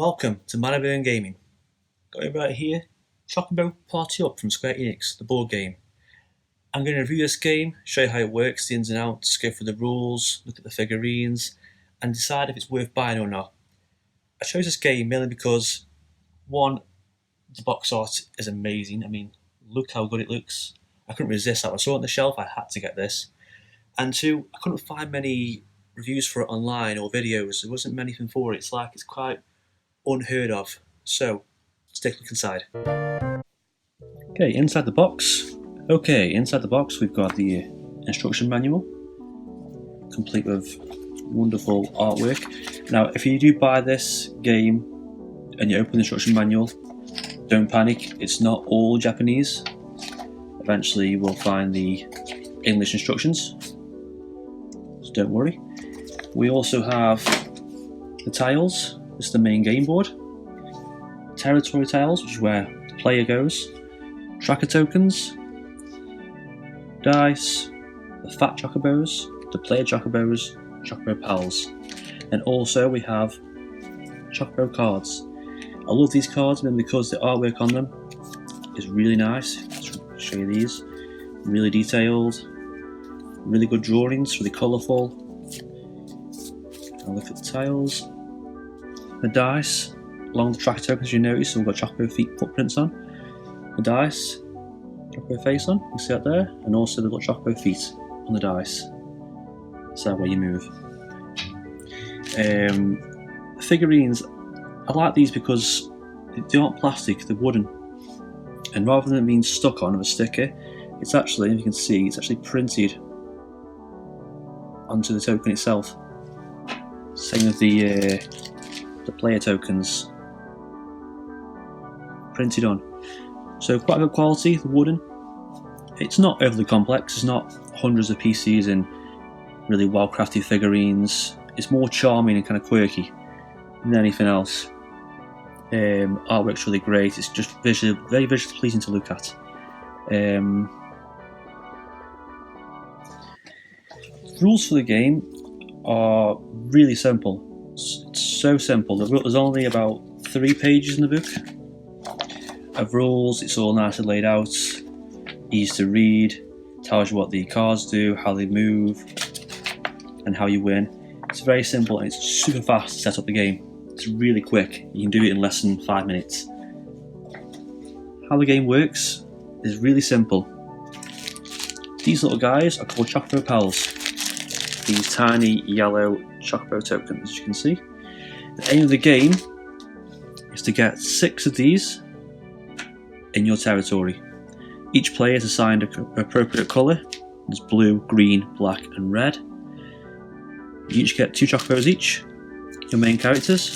Welcome to Manaburn Gaming. Got it right here, Chocobo Party Up from Square Enix, the board game. I'm going to review this game, show you how it works, the ins and outs, go through the rules, look at the figurines, and decide if it's worth buying or not. I chose this game mainly because, one, the box art is amazing. I mean, look how good it looks. I couldn't resist that. I saw it on the shelf, I had to get this. And two, I couldn't find many reviews for it online or videos. There wasn't anything for it. It's like it's quite unheard of. So, let's take a look inside. Okay, inside the box. We've got the instruction manual, complete with wonderful artwork. Now, if you do buy this game and you open the instruction manual, don't panic. It's not all Japanese. Eventually, you will find the English instructions. So don't worry. We also have the tiles. This is the main game board. Territory tiles, which is where the player goes. Tracker tokens. Dice. The fat chocobos. The player chocobos. Chocobo pals. And also we have chocobo cards. I love these cards because the artwork on them is really nice. Let's show you these. Really detailed. Really good drawings, really colourful. I'll look at the tiles. The dice, along the tracker tokens, you notice, so we've got Chocobo feet footprints on. The dice, Chocobo face on, you can see that there, and also the little Chocobo feet on the dice. So where you move. Figurines, I like these because they aren't plastic, they're wooden. And rather than it being stuck on with a sticker, it's actually, as you can see, it's actually printed onto the token itself. Same with the player tokens, printed on. So quite good quality, the wooden. It's not overly complex, it's not hundreds of pieces and really well crafted figurines. It's more charming and kind of quirky than anything else. Artwork's really great, it's just very visually pleasing to look at. The rules for the game are really simple. It's so simple. There's only about 3 pages in the book of rules. It's all nicely laid out, easy to read, tells you what the cards do, how they move, and how you win. It's very simple and it's super fast to set up the game. It's really quick. You can do it in less than 5 minutes. How the game works is really simple. These little guys are called Chocobo pals. These tiny yellow Chocobo tokens, as you can see. The aim of the game is to get 6 of these in your territory. Each player is assigned an appropriate colour. There's blue, green, black and red. You each get 2 Chocobos each, your main characters.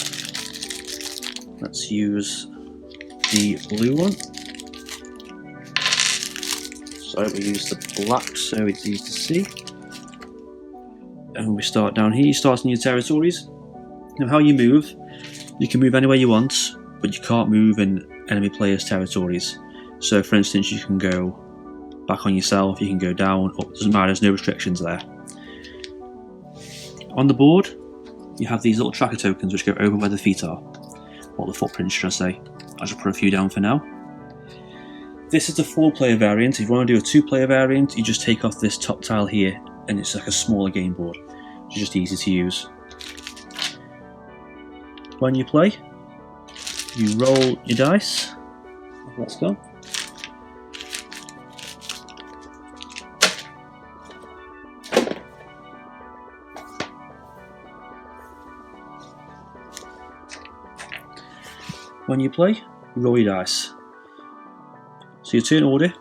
Let's use the blue one. Sorry, we use the black so it's easy to see. And we start down here. You start in your territories. Now how you move, you can move anywhere you want, but you can't move in enemy players' territories. So for instance, you can go back on yourself, you can go down, up, doesn't matter, there's no restrictions there. On the board, you have these little tracker tokens which go over where the feet are, or the footprints should I say. I should put a few down for now. This is the 4-player variant. If you want to do a 2-player variant, you just take off this top tile here, and it's like a smaller game board. It's just easy to use. When you play, you roll your dice. Let's go. When you play, you roll your dice. So your turn order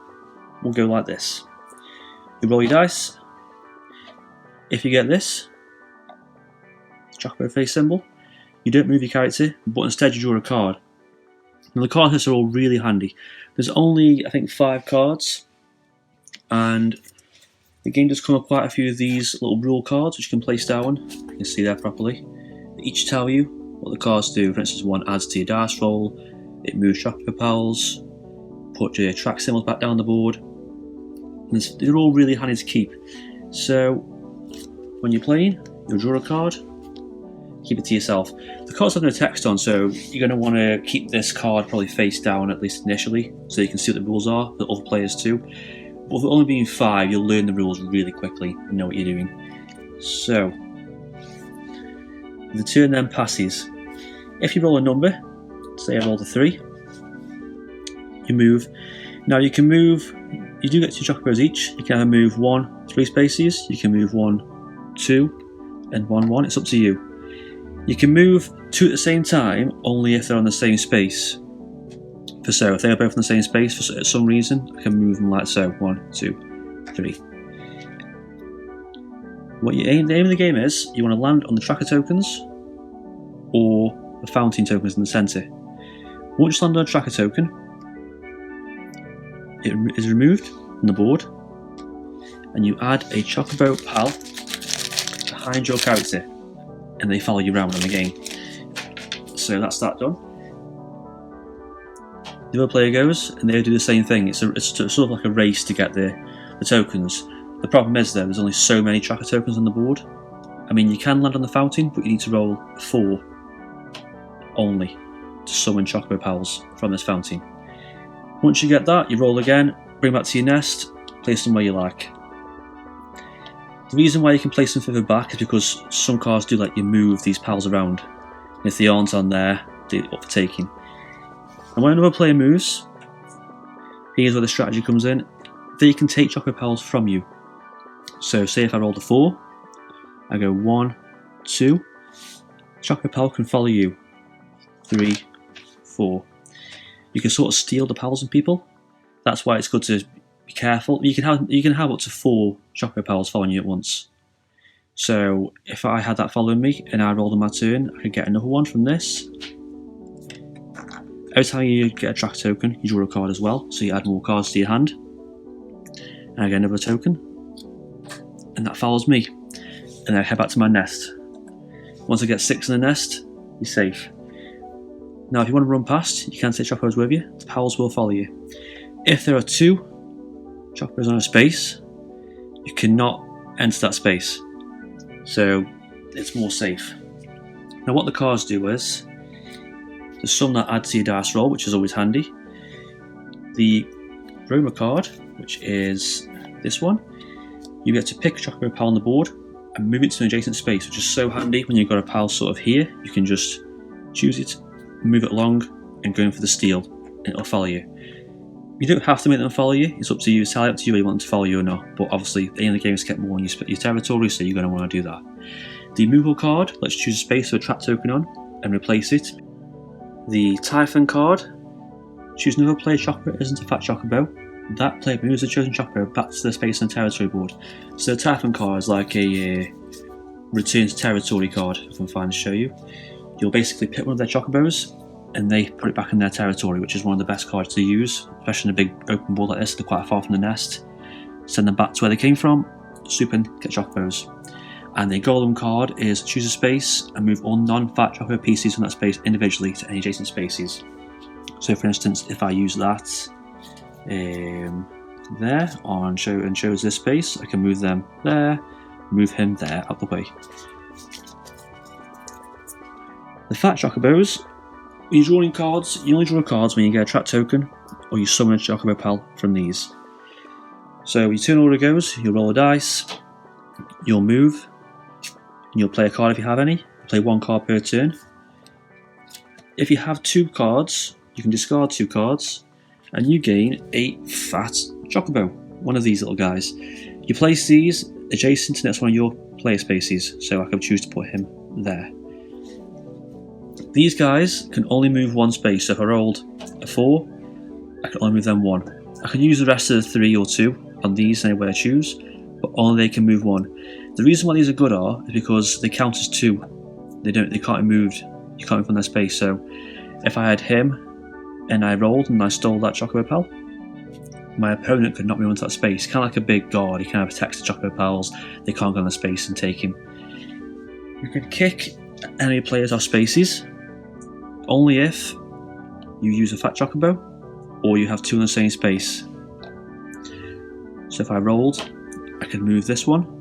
will go like this. You roll your dice. If you get this Chocobo face symbol, you don't move your character, but instead you draw a card. Now the card lists are all really handy. There's only, I think, 5 cards, and the game does come with quite a few of these little rule cards which you can place down. You can see there properly. They each tell you what the cards do. For instance, one adds to your dice roll, it moves Chocobo pals, put your track symbols back down the board. And they're all really handy to keep. So when you're playing, you'll draw a card, keep it to yourself. The cards have no text on, so you're going to want to keep this card probably face down, at least initially, so you can see what the rules are, the other players too. But with it only being 5, you'll learn the rules really quickly and know what you're doing. So, the turn then passes. If you roll a number, say I rolled a 3, you move. Now you can move, you do get 2 chocobos each. You can either move 1 3 spaces, you can move 1 2 and 1 1, it's up to you. You can move 2 at the same time only if they're on the same space. So if they are both in the same space for some reason, I can move them like so, 1 2 3. What the aim of the game is, you want to land on the tracker tokens or the fountain tokens in the centre. Once you land on a tracker token, it is removed from the board and you add a Chocobo pal behind your character and they follow you around in the game. So that's that done. The other player goes and they do the same thing. It's sort of like a race to get the tokens. The problem is though, there's only so many tracker tokens on the board. I mean, you can land on the fountain, but you need to roll 4 only to summon Chocobo pals from this fountain. Once you get that, you roll again, bring back to your nest, place them where you like. The reason why you can place them further back is because some cards do let you move these pals around. And if they aren't on there, they're up for taking. And when another player moves, here's where the strategy comes in. They can take Chocobo pals from you. So say if I rolled a 4, I go 1, 2, Chocobo pal can follow you. 3, 4. You can sort of steal the pals from people. That's why it's good to be careful. You can have up to 4 Chocobo pals following you at once. So if I had that following me and I rolled on my turn, I could get another one from this. Every time you get a tracker token, you draw a card as well, so you add more cards to your hand. And I get another token, and that follows me. And I head back to my nest. Once I get 6 in the nest, you're safe. Now if you want to run past, you can take Chocobos with you, the pals will follow you. If there are 2 Chocobos on a space, you cannot enter that space. So it's more safe. Now what the cards do is, there's some that add to your dice roll, which is always handy. The Roma card, which is this one, you get to pick a Chocobo pal on the board and move it to an adjacent space, which is so handy when you've got a pal sort of here. You can just choose it, move it along, and go in for the steal, and it'll follow you. You don't have to make them follow you, it's up to you, it's entirely up to you whether you want them to follow you or not, but obviously the aim of the game is to get more on your territory, so you're going to want to do that. The movable card lets you choose a space with a trap token on and replace it. The Typhon card, choose another player Chocobo that isn't a fat Chocobo. That player moves the chosen Chocobo back to the space on the territory board. So the Typhon card is like a return to territory card, if I can find to show you. You'll basically pick one of their Chocobos and they put it back in their territory, which is one of the best cards to use, especially in a big open board like this. They're quite far from the nest. Send them back to where they came from, swoop in, get Chocobos. And the Golem card is choose a space and move all non-fat Chocobo pieces from that space individually to any adjacent spaces. So for instance, if I use that there on show and shows this space, I can move them there, move him there out the way. The fat Chocobos, when you're drawing cards, you only draw cards when you get a trap token or you summon a Chocobo pal from these. So your turn order goes, you'll roll a dice, you'll move, and you'll play a card if you have any. You play 1 card per turn. If you have 2 cards, you can discard 2 cards, and you gain a fat Chocobo, one of these little guys. You place these adjacent to the next one of your player spaces, so I can choose to put him there. These guys can only move 1 space, so if I rolled a 4, I can only move them 1. I can use the rest of the 3 or 2 on these anywhere I choose, but only they can move 1. The reason why these are good is because they count as 2. They can't be moved. You can't move from their space. So if I had him and I rolled and I stole that Chocobo pal, my opponent could not move into that space. Kind of like a big guard. He kind of protects the Chocobo pals. They can't go in the space and take him. You can kick enemy players off spaces only if you use a fat Chocobo or you have 2 in the same space. So if I rolled, I could move this one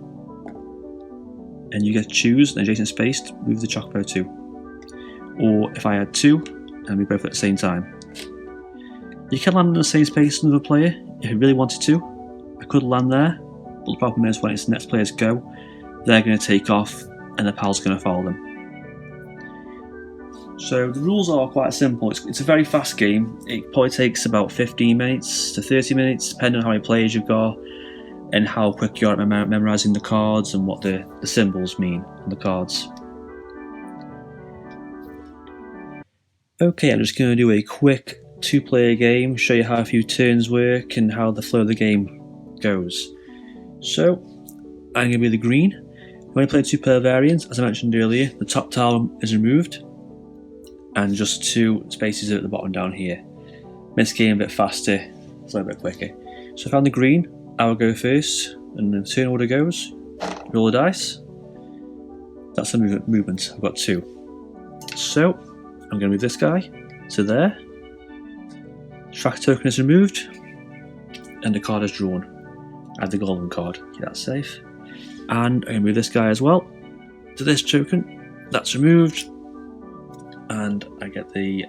and you get to choose an adjacent space to move the Chocobo to. Or if I had 2, and we both at the same time. You can land in the same space as another player if you really wanted to. I could land there, but the problem is when it's the next player's go, they're going to take off and the pal's going to follow them. So the rules are quite simple. It's a very fast game. It probably takes about 15 minutes to 30 minutes, depending on how many players you've got and how quick you are at memorising the cards and what the symbols mean on the cards. Okay, I'm just going to do a quick 2-player game, show you how a few turns work and how the flow of the game goes. So, I'm going to be the green. When I play 2-player variant, as I mentioned earlier, the top tile is removed and just 2 spaces at the bottom down here. Makes the game a bit faster, it's a little bit quicker. So if I'm the green, I will go first, and the turn order goes, roll the dice. That's the movement, I've got 2. So, I'm going to move this guy to there. Track token is removed, and the card is drawn. Add the golden card, keep that safe. And I'm going to move this guy as well to this token. That's removed, and I get I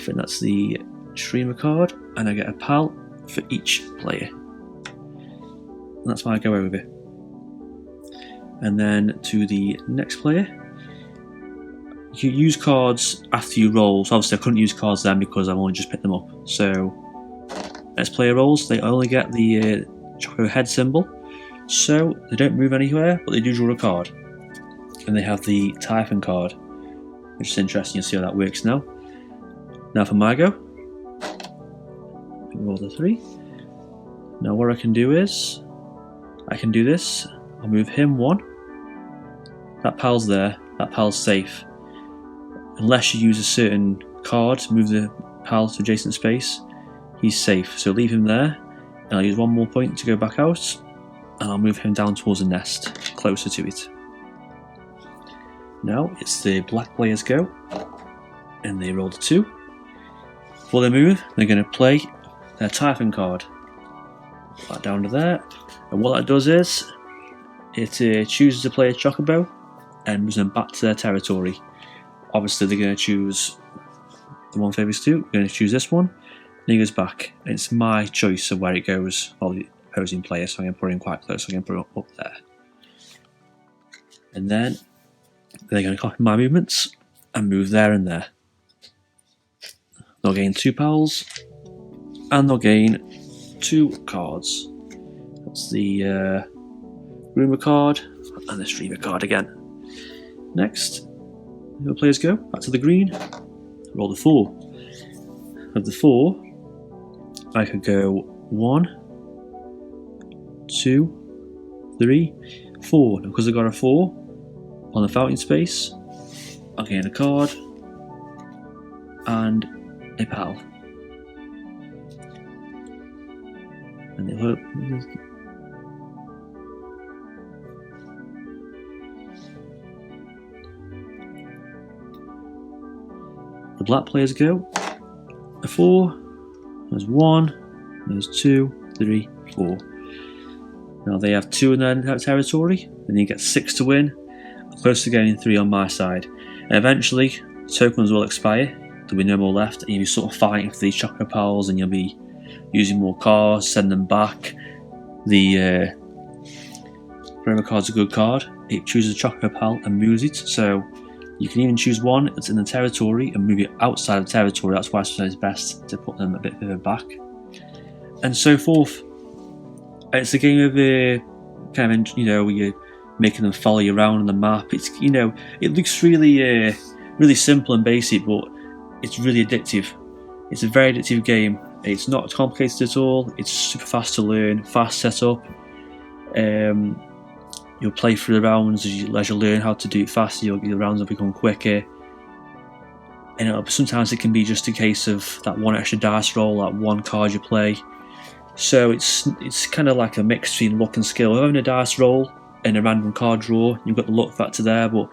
think that's the streamer card, and I get a pal for each player. And that's my go over. And then to the next player. You use cards after you roll, so obviously I couldn't use cards then because I've only just picked them up. So, next player rolls, they only get the Chocobo head symbol, so they don't move anywhere, but they do draw a card. And they have the Typhon card, which is interesting, you'll see how that works now. Now for my go. Roll the 3. Now what I can do is, I can do this, I'll move him 1. That pal's there, that pal's safe. Unless you use a certain card to move the pal to adjacent space, he's safe. So leave him there, and I'll use 1 more point to go back out, and I'll move him down towards the nest, closer to it. Now it's the black player's go, and they roll the 2. Before they move, they're going to play their Typhon card. Put that down to there, and what that does is, it chooses to play a Chocobo, and moves them back to their territory. Obviously they're going to choose the one favours 2, we're going to choose this one, and he goes back. And it's my choice of where it goes, or the opposing player, so I'm going to put him quite close, so I'm going to put him up there. And then they're going to copy my movements and move there and there. They'll gain 2 pals, and they'll gain 2 cards. That's the rumor card, and the streamer card again. Next, the players go back to the green, roll the 4. Of the 4, I could go 1, 2, 3, 4. Now, because I got a 4 on the fountain space, I'll gain a card and a pal. And they'll the black players go. A 4, there's 1, there's 2, 3, 4. Now they have 2 in their territory, and you get 6 to win, close to getting 3 on my side. And eventually, tokens will expire, there'll be no more left, and you'll be sort of fighting for these Chocobo pals, and you'll be using more cards, send them back. The Forever card's a good card. It chooses a Chocobo pal and moves it, so you can even choose one that's in the territory and move it outside of the territory. That's why sometimes it's best to put them a bit further back, and so forth. It's a game of kind of, where you're making them follow you around on the map. It's it looks really really simple and basic, but it's really addictive. It's a very addictive game. It's not complicated at all. It's super fast to learn, fast setup. You'll play through the rounds as you learn how to do it faster. Your rounds will become quicker, and sometimes it can be just a case of that one extra dice roll, that one card you play. So it's kind of like a mix between luck and skill. Having a dice roll and a random card draw, you've got the luck factor there, but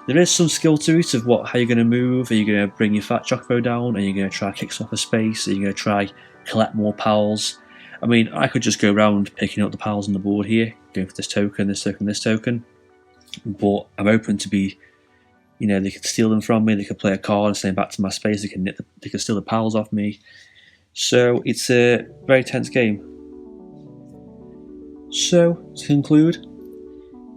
there is some skill to it of how you're going to move. Are you going to bring your fat Chocobo down? Are you going to try kick off a space? Are you going to try collect more pals? I mean, I could just go around picking up the pals on the board here, going for this token, this token, this token. but I'm open to be, they could steal them from me. They could play a card and send back to my space. They could steal the pals off me. So it's a very tense game. So to conclude,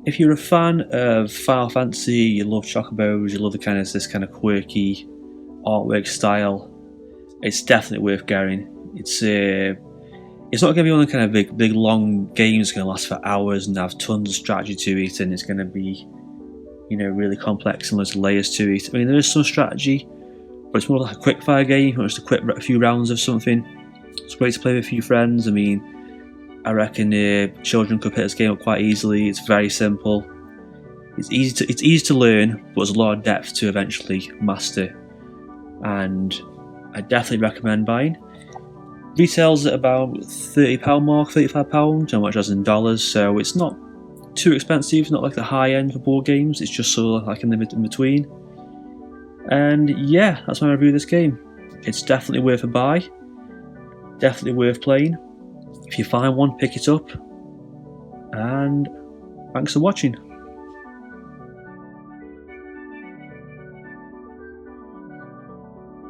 if you're a fan of Final Fantasy, you love Chocobos, you love this kind of quirky artwork style, it's definitely worth getting. It's not going to be one of the kind of big long games going to last for hours and have tons of strategy to it, and it's going to be, really complex and loads of layers to it. I mean, there is some strategy, but it's more like a quick fire game, or just a few rounds of something. It's great to play with a few friends. I mean, I reckon children could pick this game up quite easily. It's very simple. It's easy to learn, but there's a lot of depth to eventually master, and I definitely recommend buying. Retails at about £30 mark, £35, how much as in dollars, so it's not too expensive. It's not like the high end for board games. It's just sort of like in between. And yeah, that's my review of this game. It's definitely worth a buy. Definitely worth playing. If you find one, pick it up. And thanks for watching.